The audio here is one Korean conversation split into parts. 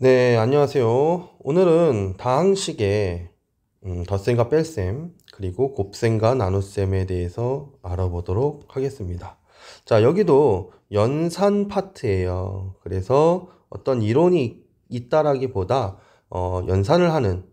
네, 안녕하세요. 오늘은 다항식의 덧셈과 뺄셈, 그리고 곱셈과 나눗셈에 대해서 알아보도록 하겠습니다. 자, 여기도 연산 파트예요. 그래서 어떤 이론이 있다라기보다 연산을 하는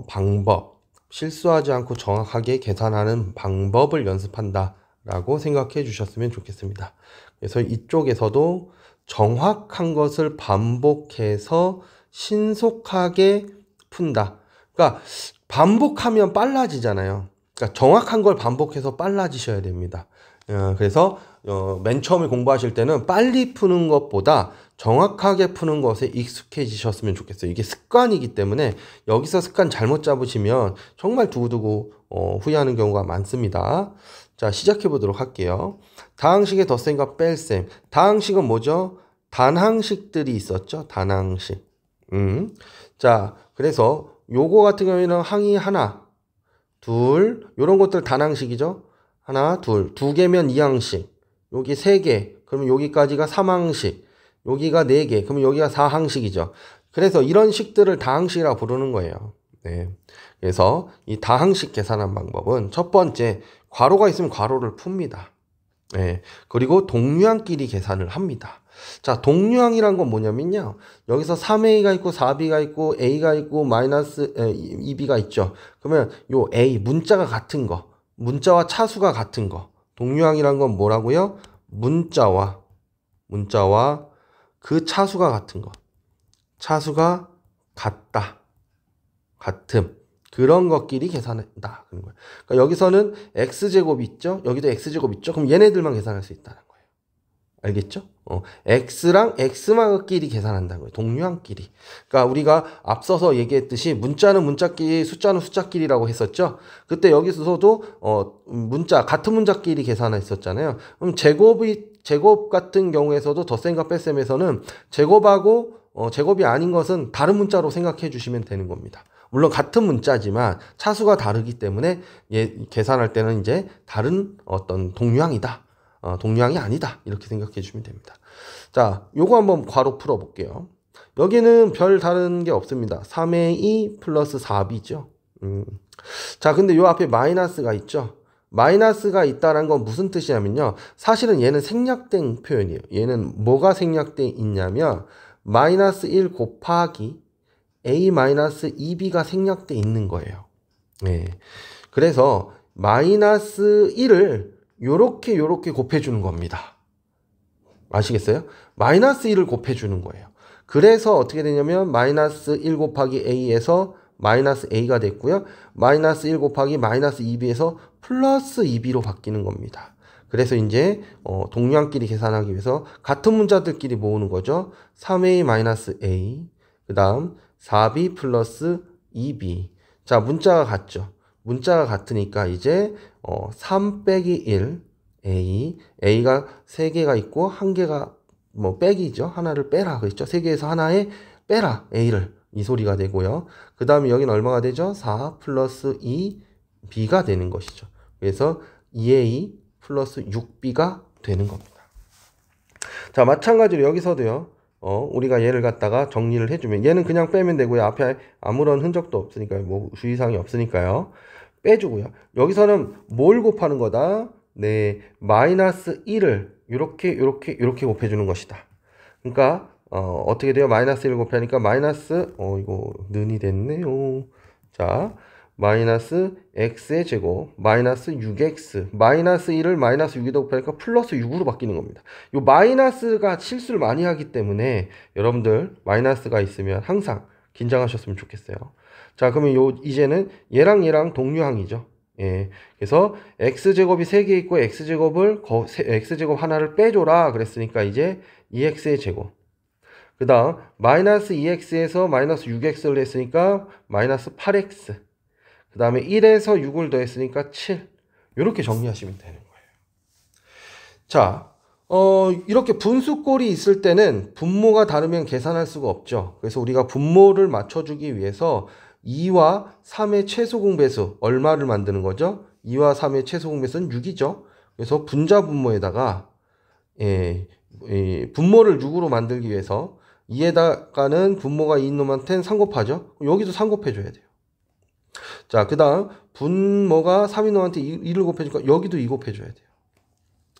방법, 실수하지 않고 정확하게 계산하는 방법을 연습한다라고 생각해 주셨으면 좋겠습니다. 그래서 이쪽에서도 정확한 것을 반복해서 신속하게 푼다. 그러니까 반복하면 빨라지잖아요. 그러니까 정확한 걸 반복해서 빨라지셔야 됩니다. 그래서 맨 처음에 공부하실 때는 빨리 푸는 것보다 정확하게 푸는 것에 익숙해지셨으면 좋겠어요. 이게 습관이기 때문에 여기서 습관 잘못 잡으시면 정말 두고두고 후회하는 경우가 많습니다. 자, 시작해 보도록 할게요. 다항식의 덧셈과 뺄셈. 다항식은 뭐죠? 단항식들이 있었죠. 단항식. 자, 그래서 요거 같은 경우에는 항이 하나, 둘, 요런 것들 단항식이죠. 하나, 둘, 두 개면 2항식. 여기 세 개. 그러면 여기까지가 3항식. 여기가 4개. 그러면 여기가 4항식이죠. 그래서 이런 식들을 다항식이라고 부르는 거예요. 네. 그래서 이 다항식 계산한 방법은 첫 번째, 괄호가 있으면 괄호를 풉니다. 네. 그리고 동류항끼리 계산을 합니다. 자, 동류항이란 건 뭐냐면요. 여기서 3a가 있고 4b가 있고 a가 있고 마이너스 2b가 있죠. 그러면 요 a, 문자가 같은 거, 문자와 차수가 같은 거. 동류항이란 건 뭐라고요? 문자와 그 차수가 같은 거. 차수가 같다. 같음. 그런 것끼리 계산한다. 그런 거예요. 그러니까 여기서는 x제곱 있죠? 여기도 x제곱 있죠? 그럼 얘네들만 계산할 수 있다는 거예요. 알겠죠? x랑 x만끼리 계산한다는 거예요. 동류항끼리. 그러니까 우리가 앞서서 얘기했듯이 문자는 문자끼리, 숫자는 숫자끼리라고 했었죠? 그때 여기서도 문자, 같은 문자끼리 계산했었잖아요. 그럼 제곱 같은 경우에서도 덧셈과 뺄셈에서는 제곱하고 제곱이 아닌 것은 다른 문자로 생각해 주시면 되는 겁니다. 물론 같은 문자지만 차수가 다르기 때문에 계산할 때는 이제 다른 어떤 동류항이다. 동류항이 아니다. 이렇게 생각해 주시면 됩니다. 자, 요거 한번 괄호 풀어 볼게요. 여기는 별 다른 게 없습니다. 3의 2 플러스 4b죠. 자, 근데 요 앞에 마이너스가 있죠. 마이너스가 있다는 건 무슨 뜻이냐면요. 사실은 얘는 생략된 표현이에요. 얘는 뭐가 생략돼 있냐면 마이너스 1 곱하기 a 마이너스 2b가 생략돼 있는 거예요. 네. 그래서 마이너스 1을 요렇게 곱해주는 겁니다. 아시겠어요? 마이너스 1을 곱해주는 거예요. 그래서 어떻게 되냐면 마이너스 1 곱하기 a에서 마이너스 a가 됐고요. 마이너스 1 곱하기 마이너스 2b에서 플러스 2b로 바뀌는 겁니다. 그래서 이제 동류항끼리 계산하기 위해서 같은 문자들끼리 모으는 거죠. 3a 마이너스 a, 그 다음 4b 플러스 2b. 자, 문자가 같죠. 문자가 같으니까 이제 3 빼기 1 a가 3개가 있고 1개가 뭐 빼기죠. 하나를 빼라 그랬죠. 3개에서 하나에 빼라 a를, 이 소리가 되고요. 그 다음에 여기는 얼마가 되죠? 4 플러스 2b가 되는 것이죠. 그래서 2a 플러스 6b가 되는 겁니다. 자, 마찬가지로 여기서도요. 우리가 얘를 갖다가 정리를 해주면 얘는 그냥 빼면 되고요. 앞에 아무런 흔적도 없으니까요. 뭐 주의사항이 없으니까요. 빼주고요. 여기서는 뭘 곱하는 거다? 네, 마이너스 1을 이렇게 곱해주는 것이다. 그러니까 어떻게 돼요? 마이너스 1 곱하니까 마이너스 이거 는이 됐네요. 자, 마이너스 x의 제곱 마이너스 6x 마이너스 1을 마이너스 6에다 곱하니까 플러스 6으로 바뀌는 겁니다. 이 마이너스가 실수를 많이 하기 때문에 여러분들 마이너스가 있으면 항상 긴장하셨으면 좋겠어요. 자, 그러면 이제는 얘랑 동류항이죠. 예. 그래서 x제곱이 3개 있고 x제곱 하나를 빼줘라 그랬으니까 이제 2x의 제곱. 그 다음 마이너스 2x에서 마이너스 6x를 했으니까 마이너스 8x. 그 다음에 1에서 6을 더했으니까 7. 이렇게 정리하시면 되는 거예요. 자, 이렇게 분수꼴이 있을 때는 분모가 다르면 계산할 수가 없죠. 그래서 우리가 분모를 맞춰주기 위해서 2와 3의 최소 공배수 얼마를 만드는 거죠? 2와 3의 최소 공배수는 6이죠. 그래서 분자 분모에다가 분모를 6으로 만들기 위해서 2에다가는 분모가 2인 놈한테는 3 곱하죠. 여기도 3 곱해줘야 돼요. 자, 그 다음 분모가 3인 놈한테 2를 곱해주니까 여기도 2 곱해줘야 돼요.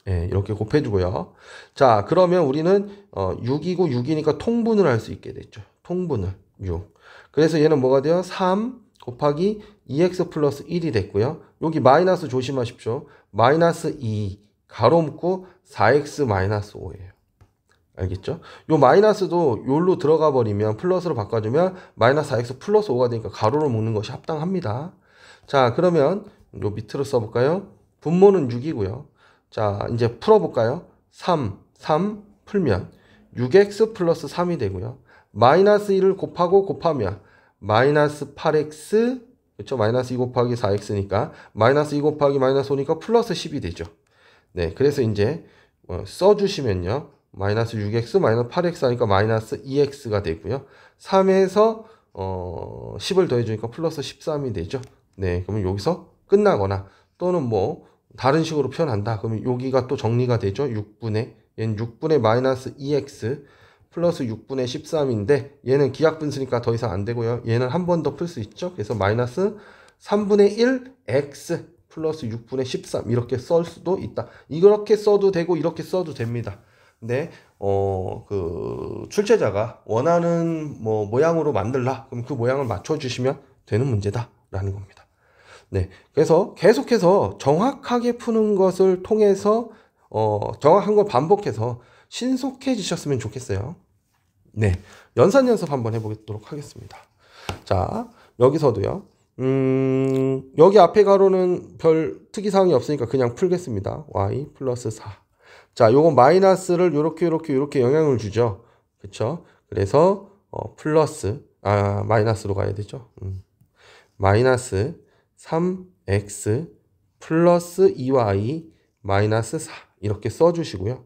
예, 이렇게 곱해주고요. 자, 그러면 우리는 6이고 6이니까 통분을 할 수 있게 됐죠. 통분을 6. 그래서 얘는 뭐가 돼요? 3 곱하기 2x 플러스 1이 됐고요. 여기 마이너스 조심하십시오. 마이너스 2 가로 묶고 4x 마이너스 5예요. 알겠죠? 요 마이너스도 요로 들어가 버리면 플러스로 바꿔주면 마이너스 4x 플러스 5가 되니까 가로로 묶는 것이 합당합니다. 자, 그러면 요 밑으로 써볼까요? 분모는 6이고요. 자, 이제 풀어볼까요? 3 풀면 6x 플러스 3이 되고요. 마이너스 1을 곱하면 마이너스 8x, 그렇죠? 마이너스 2 곱하기 4x니까 마이너스 2 곱하기 마이너스 5니까 플러스 10이 되죠. 네, 그래서 이제 써주시면요. 마이너스 6x 마이너스 8x 하니까 마이너스 2x가 되고요. 3에서 10을 더해주니까 플러스 13이 되죠. 네, 그러면 여기서 끝나거나 또는 뭐 다른 식으로 표현한다. 그러면 여기가 또 정리가 되죠. 6분의 얘는 6분의 마이너스 2x 플러스 6분의 13인데 얘는 기하분수니까 더 이상 안 되고요. 얘는 한 번 더 풀 수 있죠. 그래서 마이너스 3분의 1 x 플러스 6분의 13 이렇게 쓸 수도 있다. 이렇게 써도 되고 이렇게 써도 됩니다. 근데 그 출제자가 원하는 뭐 모양으로 만들라. 그럼 그 모양을 맞춰 주시면 되는 문제다라는 겁니다. 네. 그래서 계속해서 정확하게 푸는 것을 통해서 정확한 걸 반복해서 신속해지셨으면 좋겠어요. 네. 연산 연습 한번 해보도록 하겠습니다. 자, 여기서도요. 여기 앞에 가로는 별 특이사항이 없으니까 그냥 풀겠습니다. y 플러스 4. 자, 요거 마이너스를 요렇게 영향을 주죠. 그쵸? 그래서 플러스 마이너스로 가야 되죠. 마이너스 3x 플러스 2y 마이너스 4 이렇게 써주시고요.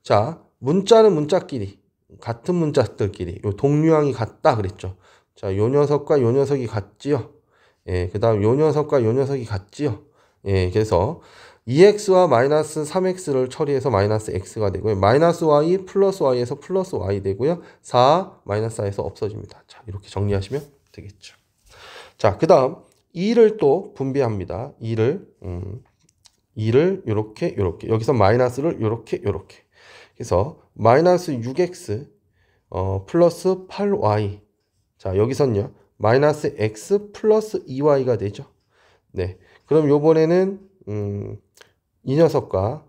자, 문자는 문자끼리 같은 문자들끼리 요 동류항이 같다 그랬죠. 자, 요 녀석과 요 녀석이 같지요. 예, 그 다음 요 녀석과 요 녀석이 같지요. 예, 그래서 2x와 마이너스 3x를 처리해서 마이너스 x가 되고요. 마이너스 y 플러스 y에서 플러스 y 되고요. 4 마이너스 4에서 없어집니다. 자, 이렇게 정리하시면 되겠죠. 자, 그 다음 2를 또 분배합니다. 2를 요렇게 여기서 마이너스를 요렇게 그래서 마이너스 6x 플러스 8y. 자, 여기선요 마이너스 x 플러스 2y가 되죠. 네, 그럼 요번에는 이 녀석과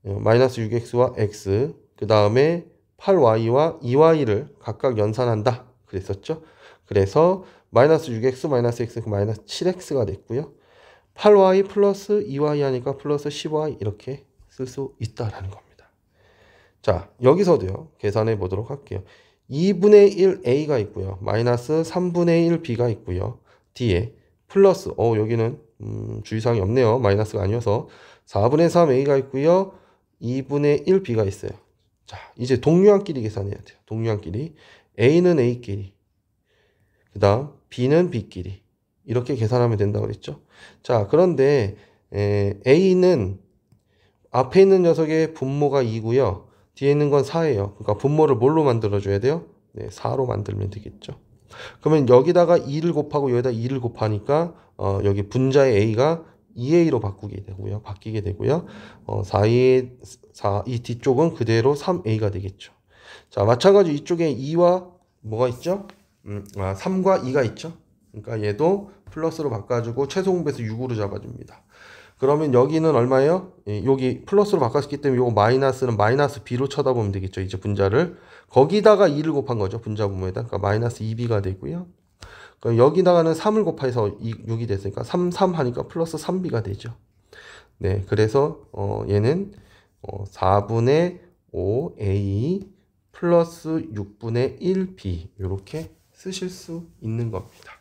마이너스 6x와 x 그 다음에 8y와 2y를 각각 연산한다 그랬었죠. 그래서 마이너스 6x 마이너스 x 마이너스 7x가 됐고요. 8y 플러스 2y 하니까 플러스 10y 이렇게 쓸 수 있다라는 겁니다. 자, 여기서도요 계산해 보도록 할게요. 2분의 1 a가 있고요. 마이너스 3분의 1 b가 있고요. 뒤에 플러스 여기는 주의사항이 없네요. 마이너스가 아니어서 4분의 3 a가 있고요. 2분의 1 b가 있어요. 자, 이제 동류항끼리 계산해야 돼요. 동류항끼리 a는 a끼리 그 다음 b는 b끼리 이렇게 계산하면 된다고 그랬죠. 자, 그런데 a는 앞에 있는 녀석의 분모가 2고요. 뒤에 있는 건 4예요. 그러니까 분모를 뭘로 만들어줘야 돼요? 네, 4로 만들면 되겠죠. 그러면 여기다가 2를 곱하고 여기다 2를 곱하니까 여기 분자의 a가 2a로 바뀌게 되고요. 4, 이 뒤쪽은 그대로 3a가 되겠죠. 자, 마찬가지로 이쪽에 2와 뭐가 있죠? 3과 2가 있죠. 그러니까 얘도 플러스로 바꿔주고 최소 공배수 6으로 잡아줍니다. 그러면 여기는 얼마예요? 여기 플러스로 바꿨기 때문에 요거 마이너스는 마이너스 b로 쳐다보면 되겠죠. 이제 분자를 거기다가 2를 곱한 거죠. 분자 분모에다. 그러니까 마이너스 2b가 되고요. 그럼 여기다가는 3을 곱해서 6이 됐으니까 3 하니까 플러스 3b가 되죠. 네, 그래서 얘는 4분의 5a 플러스 6분의 1b 이렇게 쓰실 수 있는 겁니다.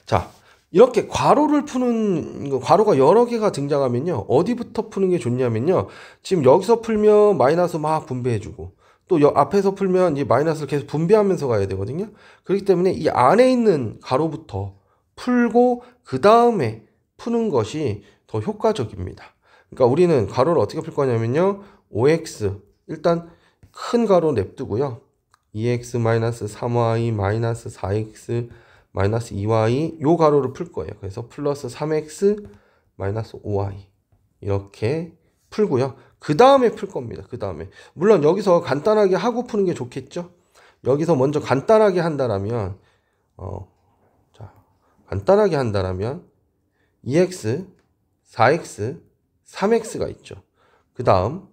자, 이렇게 괄호를 푸는 괄호가 여러 개가 등장하면요 어디부터 푸는 게 좋냐면요 지금 여기서 풀면 마이너스 막 분배해주고 또 앞에서 풀면 이 마이너스를 계속 분배하면서 가야 되거든요. 그렇기 때문에 이 안에 있는 괄호부터 풀고 그 다음에 푸는 것이 더 효과적입니다. 그러니까 우리는 괄호를 어떻게 풀 거냐면요 5x 일단 큰 괄호 냅두고요. 2x 마이너스 3y 마이너스 4x 마이너스 2y 요 가로를 풀 거예요. 그래서 플러스 3x 마이너스 5y 이렇게 풀고요. 그 다음에 풀 겁니다. 그 다음에 물론 여기서 간단하게 하고 푸는 게 좋겠죠. 여기서 먼저 간단하게 한다라면 자, 간단하게 한다라면 2x 4x 3x가 있죠. 그 다음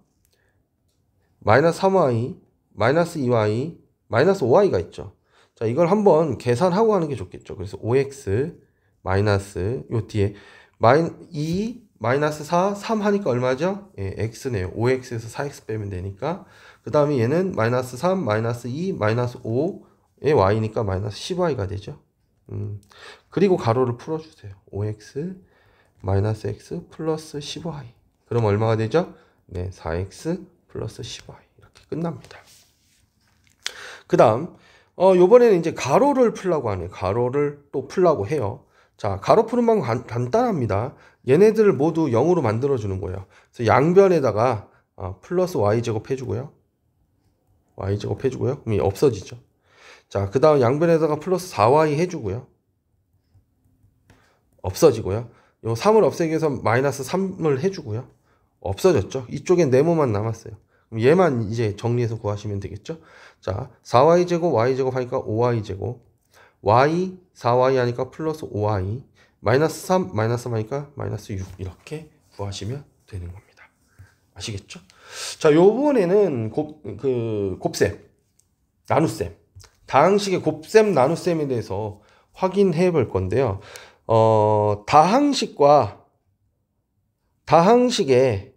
마이너스 3y 마이너스 2y 마이너스 5y가 있죠. 자, 이걸 한번 계산하고 하는 게 좋겠죠. 그래서 5x 마이너스 요 뒤에 2 마이너스 4 3 하니까 얼마죠? 예, x네요. 5x에서 4x 빼면 되니까. 그 다음에 얘는 마이너스 3 마이너스 2 마이너스 5의 y니까 마이너스 10y가 되죠. 그리고 가로를 풀어주세요. 5x 마이너스 x 플러스 10y. 그럼 얼마가 되죠? 네, 4x 플러스 10y. 이렇게 끝납니다. 그 다음, 요번에는 이제 가로를 풀라고 하네요. 가로를 또 풀라고 해요. 자, 가로 푸는 방법 간단합니다. 얘네들을 모두 0으로 만들어주는 거예요. 그래서 양변에다가 플러스 y제곱 해주고요. y제곱 해주고요. 그럼 없어지죠. 자, 그 다음 양변에다가 플러스 4y 해주고요. 없어지고요. 요 3을 없애기 위해서 마이너스 3을 해주고요. 없어졌죠. 이쪽엔 네모만 남았어요. 그럼 얘만 이제 정리해서 구하시면 되겠죠. 자, 4y제곱 y제곱 하니까 5y제곱 y 4y 하니까 플러스 5y 마이너스 3 마이너스 3 하니까 마이너스 6 이렇게 구하시면 되는 겁니다. 아시겠죠? 자, 요번에는 곱셈 나눗셈 다항식의 곱셈 나눗셈에 대해서 확인해 볼 건데요. 다항식의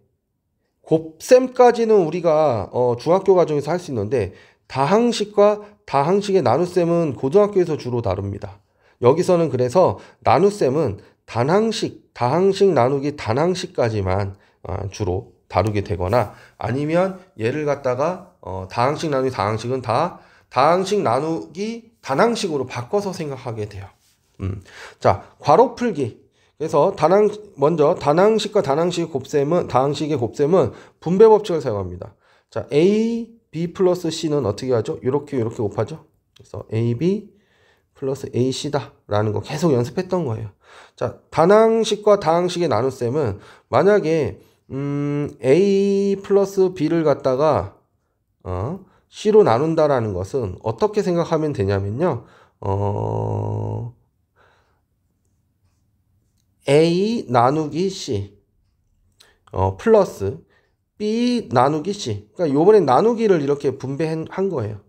곱셈까지는 우리가 중학교 과정에서 할 수 있는데 다항식과 다항식의 나눗셈은 고등학교에서 주로 다룹니다. 여기서는 그래서 나눗셈은 다항식 나누기 단항식까지만 주로 다루게 되거나 아니면 얘를 갖다가 다항식 나누기 다항식은 다 다항식 나누기 단항식으로 바꿔서 생각하게 돼요. 자, 괄호 풀기. 그래서 먼저 다항식과 다항식의 곱셈은 분배 법칙을 사용합니다. 자, A, B 플러스 C는 어떻게 하죠? 이렇게 곱하죠. 그래서 AB 플러스 AC다 라는 거 계속 연습했던 거예요. 자, 다항식과 다항식의 나눗셈은 만약에 A 플러스 B를 갖다가 C로 나눈다라는 것은 어떻게 생각하면 되냐면요. A 나누기 C 플러스 B 나누기 C. 그러니까 요번엔 나누기를 이렇게 분배한 거예요.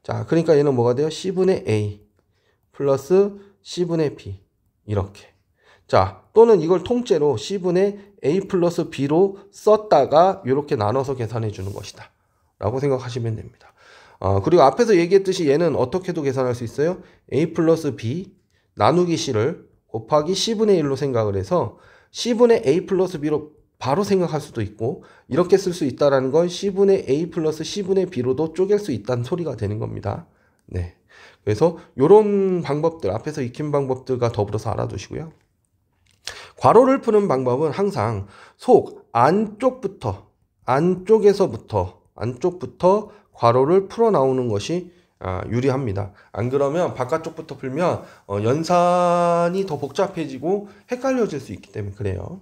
자, 그러니까 얘는 뭐가 돼요? C분의 A 플러스 C분의 B 이렇게. 자, 또는 이걸 통째로 C분의 A 플러스 B로 썼다가 이렇게 나눠서 계산해 주는 것이다 라고 생각하시면 됩니다. 그리고 앞에서 얘기했듯이 얘는 어떻게도 계산할 수 있어요? A 플러스 B 나누기 C를 곱하기 C분의 1로 생각을 해서 C분의 A 플러스 B로 바로 생각할 수도 있고 이렇게 쓸 수 있다는 건 C분의 A 플러스 C분의 B로도 쪼갤 수 있다는 소리가 되는 겁니다. 네. 그래서 이런 방법들, 앞에서 익힌 방법들과 더불어서 알아두시고요. 괄호를 푸는 방법은 항상 안쪽에서부터 괄호를 풀어 나오는 것이 유리합니다. 안 그러면 바깥쪽부터 풀면 연산이 더 복잡해지고 헷갈려질 수 있기 때문에 그래요.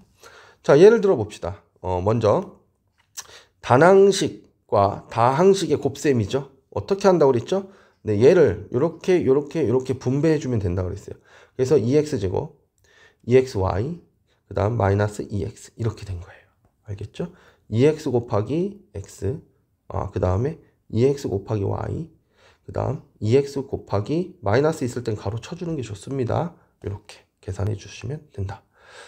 자, 예를 들어 봅시다. 먼저 단항식과 다항식의 곱셈이죠. 어떻게 한다고 그랬죠? 네, 얘를 이렇게 분배해 주면 된다고 그랬어요. 그래서 2x제곱 2xy 그 다음 마이너스 2x 이렇게 된 거예요. 알겠죠? 2x 곱하기 x 그 다음에 2x 곱하기 y 그 다음 2x 곱하기 마이너스 있을 땐 가로 쳐주는 게 좋습니다. 이렇게 계산해 주시면 된다.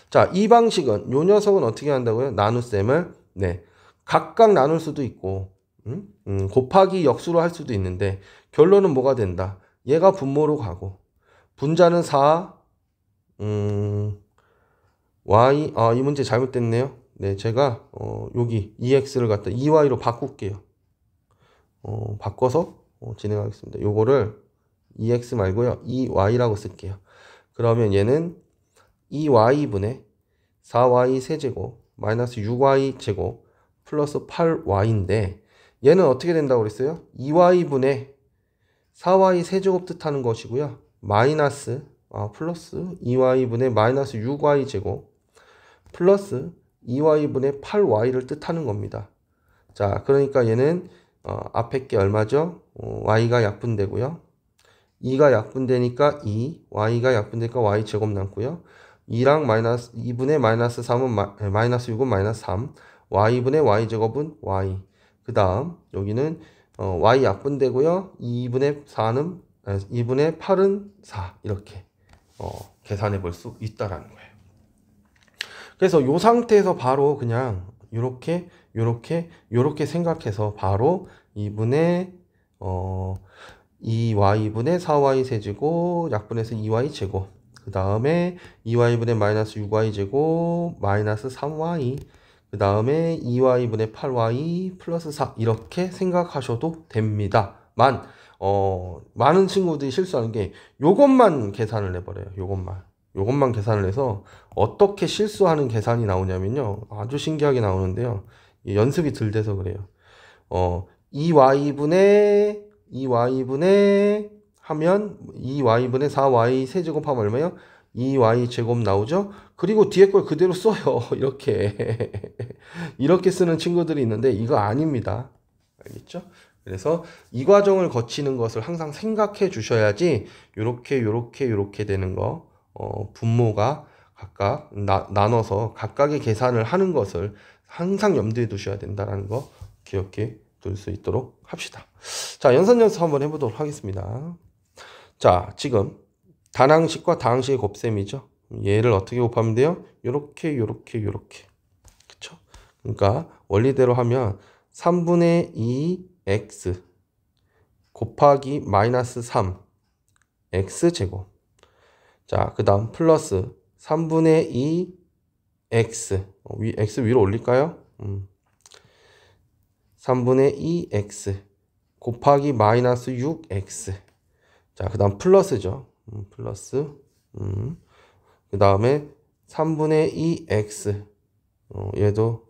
자, 이 방식은 요 녀석은 어떻게 한다고요? 나눗셈을 각각 나눌 수도 있고 곱하기 역수로 할 수도 있는데 결론은 뭐가 된다? 얘가 분모로 가고 분자는 4 y 이 문제 잘못됐네요. 네, 제가 여기 2x를 갖다 2y로 바꿀게요. 바꿔서 진행하겠습니다. 요거를 2x 말고요 2y라고 쓸게요. 그러면 얘는 2y분의 4y 세제곱 마이너스 6y 제곱 플러스 8y인데 얘는 어떻게 된다고 그랬어요? 2y분의 4y 세제곱 뜻하는 것이고요. 마이너스 플러스 2y분의 마이너스 6y 제곱 플러스 2y분의 8y를 뜻하는 겁니다. 자, 그러니까 얘는 앞에 게 얼마죠? y가 약분되고요. 2가 약분되니까 2, y가 약분되니까 y 제곱 남고요. 2랑 마이너스 2분의 마이너스 3은 마이너스 6은 마이너스 3, y분의 y 제곱은 y. 그 다음 여기는 y 약분되고요. 2분의 8은 4 이렇게 계산해 볼 수 있다라는 거예요. 그래서 이 상태에서 바로 그냥 요렇게 생각해서 바로 2분의 2y분의 4y 세제곱 약분해서 2y 제곱 그 다음에 2y분의 마이너스 6y 제곱 마이너스 3y 그 다음에 2y분의 8y 플러스 4 이렇게 생각하셔도 됩니다. 많은 친구들이 실수하는 게 요것만 계산을 해버려요. 요것만 계산을 해서 어떻게 실수하는 계산이 나오냐면요. 아주 신기하게 나오는데요. 연습이 덜 돼서 그래요. 2y분의 하면 2y분의 4y 세제곱하면 얼마예요? 2y 제곱 나오죠? 그리고 뒤에 걸 그대로 써요. 이렇게 쓰는 친구들이 있는데 이거 아닙니다. 알겠죠? 그래서 이 과정을 거치는 것을 항상 생각해 주셔야지 요렇게 되는 거 분모가 각각 나눠서 각각의 계산을 하는 것을 항상 염두에 두셔야 된다는 거 기억해 둘 수 있도록 합시다. 자, 연산 연습 한번 해보도록 하겠습니다. 자, 지금 단항식과 다항식의 곱셈이죠. 얘를 어떻게 곱하면 돼요? 요렇게 그쵸? 그러니까 원리대로 하면 3분의 2 x 곱하기 마이너스 3 x제곱 자, 그 다음 플러스 3분의 2 x x 위로 올릴까요? 3분의 2 x 곱하기 마이너스 6x 자, 그 다음 플러스죠. 플러스 그 다음에 3분의 2 x 얘도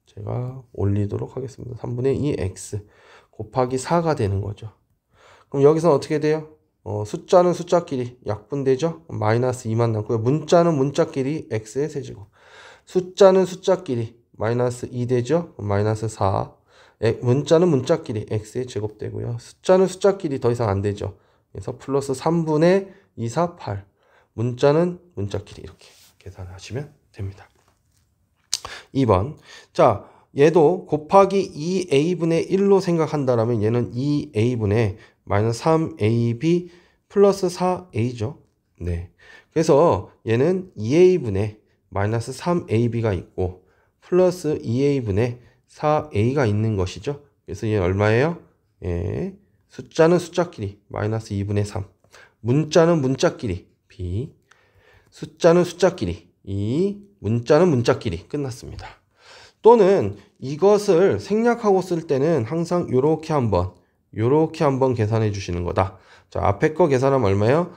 제가 올리도록 하겠습니다. 3분의 2 x 곱하기 4가 되는 거죠. 그럼 여기서는 어떻게 돼요? 숫자는 숫자끼리 약분되죠? 마이너스 2만 남고요. 문자는 문자끼리 x의 세제곱. 숫자는 숫자끼리 마이너스 2 되죠? 마이너스 4. 문자는 문자끼리 x의 제곱 되고요. 숫자는 숫자끼리 더 이상 안 되죠. 그래서 플러스 3분의 2, 4, 8. 문자는 문자끼리 이렇게 계산하시면 됩니다. 2번. 자, 얘도 곱하기 2a분의 1로 생각한다면 얘는 2a분의 마이너스 3ab 플러스 4a죠. 네. 그래서 얘는 2a분의 마이너스 3ab가 있고 플러스 2a분의 4a가 있는 것이죠. 그래서 얘는 얼마예요? 예. 숫자는 숫자끼리 마이너스 2분의 3. 문자는 문자끼리 b. 숫자는 숫자끼리 2. 문자는 문자끼리 끝났습니다. 또는 이것을 생략하고 쓸 때는 항상 요렇게 한번 계산해 주시는 거다. 자, 앞에 거 계산하면 얼마예요?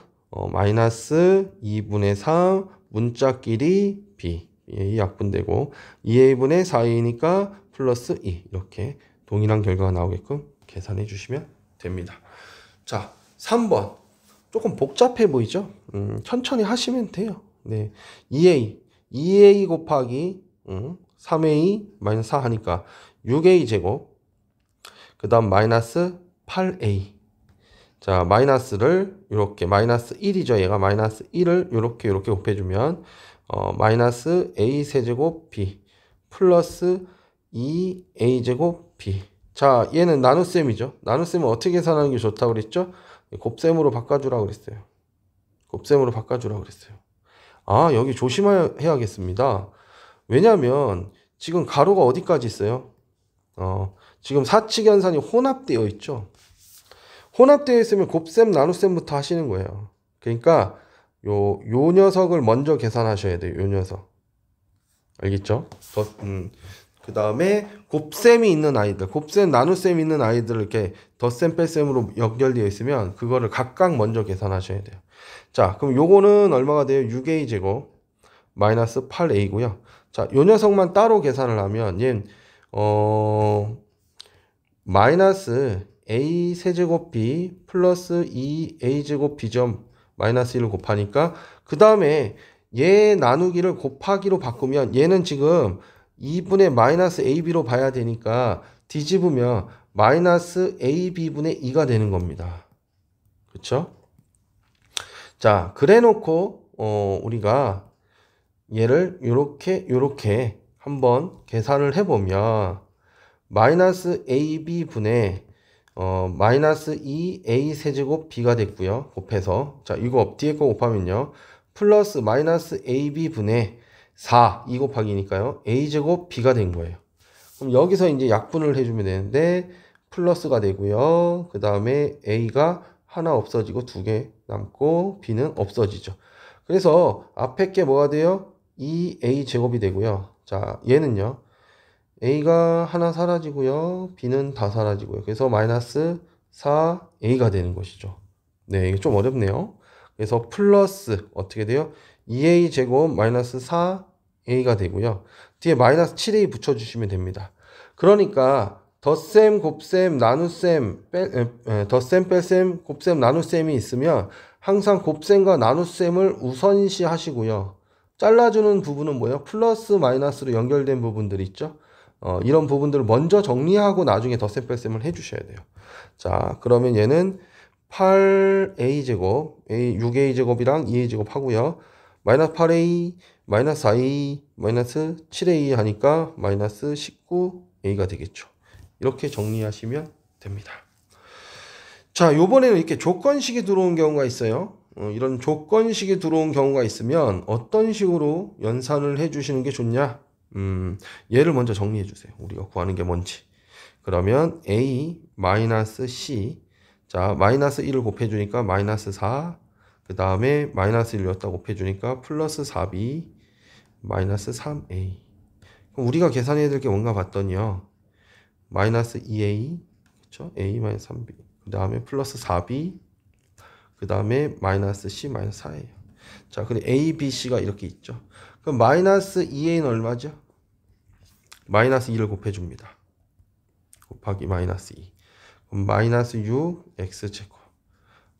마이너스 2분의 3 문자끼리 b 이 약분되고 2a분의 4a니까 플러스 2 이렇게 동일한 결과가 나오게끔 계산해 주시면 됩니다. 자, 3번 조금 복잡해 보이죠? 천천히 하시면 돼요. 네, 2a 곱하기 3a 마이너스 4 하니까 6a 제곱 그 다음 마이너스 8a 자, 마이너스를 이렇게 마이너스 1이죠. 얘가 마이너스 1을 이렇게 곱해주면 마이너스 a 세제곱 b 플러스 2a 제곱 b 자, 얘는 나눗셈이죠. 나눗셈은 어떻게 계산하는 게 좋다고 그랬죠? 곱셈으로 바꿔주라고 그랬어요. 아, 여기 조심해야겠습니다. 왜냐면 지금 가로가 어디까지 있어요? 지금 사칙연산이 혼합되어 있죠. 혼합되어 있으면 곱셈, 나눗셈부터 하시는 거예요. 그러니까 요 녀석을 먼저 계산하셔야 돼요. 요 녀석. 알겠죠? 그 다음에 곱셈이 있는 아이들, 곱셈, 나눗셈이 있는 아이들을 이렇게 덧셈, 뺄셈으로 연결되어 있으면 그거를 각각 먼저 계산하셔야 돼요. 자, 그럼 요거는 얼마가 돼요? 6a 제곱 마이너스 8a고요. 자, 요 녀석만 따로 계산을 하면 얘는 마이너스 a 세제곱 b 플러스 2a 제곱 b점 마이너스 1을 곱하니까 그 다음에 얘 나누기를 곱하기로 바꾸면 얘는 지금 2분의 마이너스 ab로 봐야 되니까 뒤집으면 마이너스 ab분의 2가 되는 겁니다. 그쵸? 자, 그래 놓고 우리가 얘를 요렇게 한번 계산을 해보면 마이너스 ab분의 마이너스 2a 세제곱 b가 됐고요. 곱해서 자 이거 뒤에 거 곱하면요. 플러스 마이너스 ab분의 4 2 곱하기니까요. a제곱 b가 된 거예요. 그럼 여기서 이제 약분을 해주면 되는데 플러스가 되고요. 그 다음에 a가 하나 없어지고 2개 남고 b는 없어지죠. 그래서 앞에 게 뭐가 돼요? 2a 제곱이 되고요. 자 얘는요. a가 하나 사라지고요. b는 다 사라지고요. 그래서 마이너스 4a가 되는 것이죠. 네, 이게 좀 어렵네요. 그래서 플러스 어떻게 돼요? 2a 제곱 마이너스 4a가 되고요. 뒤에 마이너스 7a 붙여주시면 됩니다. 그러니까 덧셈, 곱셈, 나눗셈, 덧셈, 뺄셈, 곱셈, 나눗셈이 있으면 항상 곱셈과 나눗셈을 우선시 하시고요. 잘라주는 부분은 뭐예요? 플러스 마이너스로 연결된 부분들 있죠? 이런 부분들을 먼저 정리하고 나중에 덧셈 뺄셈을 해주셔야 돼요. 자, 그러면 얘는 8a 제곱, 6a 제곱이랑 2a 제곱 하고요. 마이너스 8a, 마이너스 4a, 마이너스 7a 하니까 마이너스 19a가 되겠죠. 이렇게 정리하시면 됩니다. 자, 요번에는 이렇게 조건식이 들어온 경우가 있어요. 이런 조건식이 들어온 경우가 있으면 어떤 식으로 연산을 해주시는 게 좋냐? 얘를 먼저 정리해 주세요. 우리가 구하는 게 뭔지. 그러면 a 마이너스 c 자 마이너스 1을 곱해주니까 마이너스 4 그 다음에 마이너스 1 여기다 곱해주니까 플러스 4b 마이너스 3a 그럼 우리가 계산해야 될 게 뭔가 봤더니요. 마이너스 2a 그쵸? a 마이너스 3b 그 다음에 플러스 4b 그 다음에 마이너스 c 마이너스 4예요. 자 근데 a, b, c가 이렇게 있죠. 그럼 마이너스 2a는 얼마죠? 마이너스 2를 곱해줍니다. 곱하기 마이너스 2. 그럼 마이너스 6 x제곱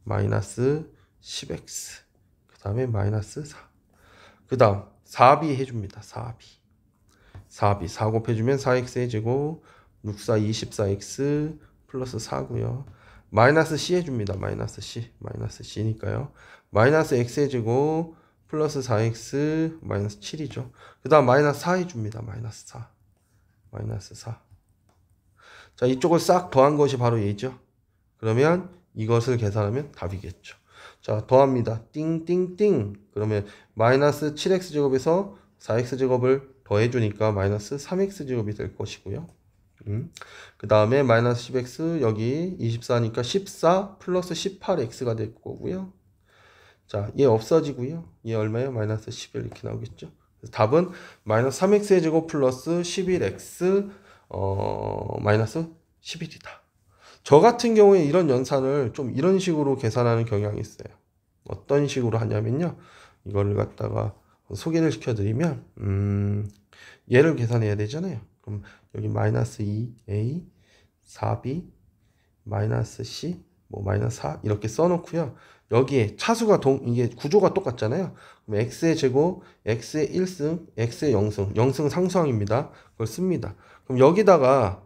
마이너스 10x 그 다음에 마이너스 4. 그 다음 4b 해줍니다. 4b 4 곱해주면 4x의 제곱 6, 4, 24x 플러스 4고요. 마이너스 c 해줍니다. 마이너스 c니까요. 마이너스 x의 제곱 플러스 4x 마이너스 7이죠. 그 다음 마이너스 4 해줍니다. 마이너스 4. 자, 이쪽을 싹 더한 것이 바로 얘죠. 그러면 이것을 계산하면 답이겠죠. 자, 더합니다. 띵띵띵. 그러면 마이너스 7x제곱에서 4x제곱을 더해주니까 마이너스 3x제곱이 될 것이고요. 그 다음에 마이너스 10x 여기 24니까 14 플러스 18x가 될 거고요. 자, 얘 없어지고요. 얘 얼마예요? 마이너스 11 이렇게 나오겠죠. 그래서 답은 마이너스 3x의 제곱 플러스 11x 마이너스 11이다. 저 같은 경우에 이런 연산을 좀 이런 식으로 계산하는 경향이 있어요. 어떤 식으로 하냐면요. 이거를 갖다가 소개를 시켜드리면 얘를 계산해야 되잖아요. 그럼 여기 마이너스 2a 4b 마이너스 c 뭐 마이너스 4 이렇게 써놓고요. 여기에 차수가 이게 구조가 똑같잖아요. 그럼 x의 제곱, x의 1승, x의 0승, 0승 상수항입니다. 그걸 씁니다. 그럼 여기다가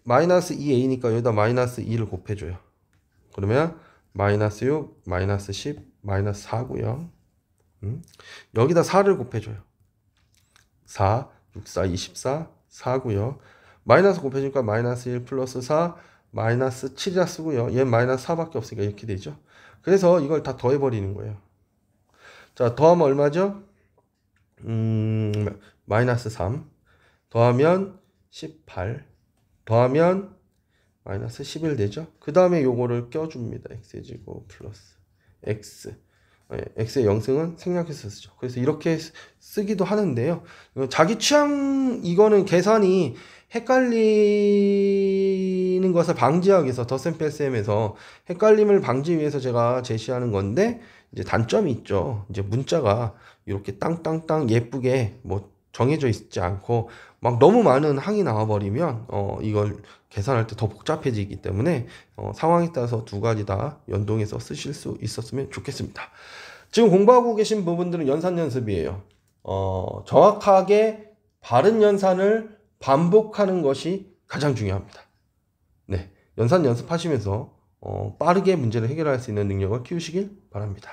마이너스 2a니까 여기다 마이너스 2를 곱해줘요. 그러면 마이너스 6, 마이너스 10, 마이너스 4고요. 여기다 4를 곱해줘요. 4, 6, 4, 24, 4고요. 마이너스 곱해주니까 마이너스 1 플러스 4, 마이너스 7이라 쓰고요. 얘는 마이너스 4밖에 없으니까 이렇게 되죠. 그래서 이걸 다 더해버리는 거예요. 자, 더하면 얼마죠? 마이너스 3 더하면 18 더하면 마이너스 11 되죠. 그 다음에 요거를 껴줍니다. x제곱 플러스 x x의 0승은 생략해서 쓰죠. 그래서 이렇게 쓰기도 하는데요. 자기 취향 이거는 계산이 헷갈리는 것을 방지하기 위해서 덧셈 뺄셈에서 헷갈림을 방지 위해서 제가 제시하는 건데 이제 단점이 있죠. 이제 문자가 이렇게 땅땅땅 예쁘게 뭐 정해져 있지 않고 막 너무 많은 항이 나와버리면 이걸 계산할 때 더 복잡해지기 때문에 상황에 따라서 두 가지 다 연동해서 쓰실 수 있었으면 좋겠습니다. 지금 공부하고 계신 부분들은 연산 연습이에요. 정확하게 바른 연산을 반복하는 것이 가장 중요합니다. 네, 연산 연습하시면서 빠르게 문제를 해결할 수 있는 능력을 키우시길 바랍니다.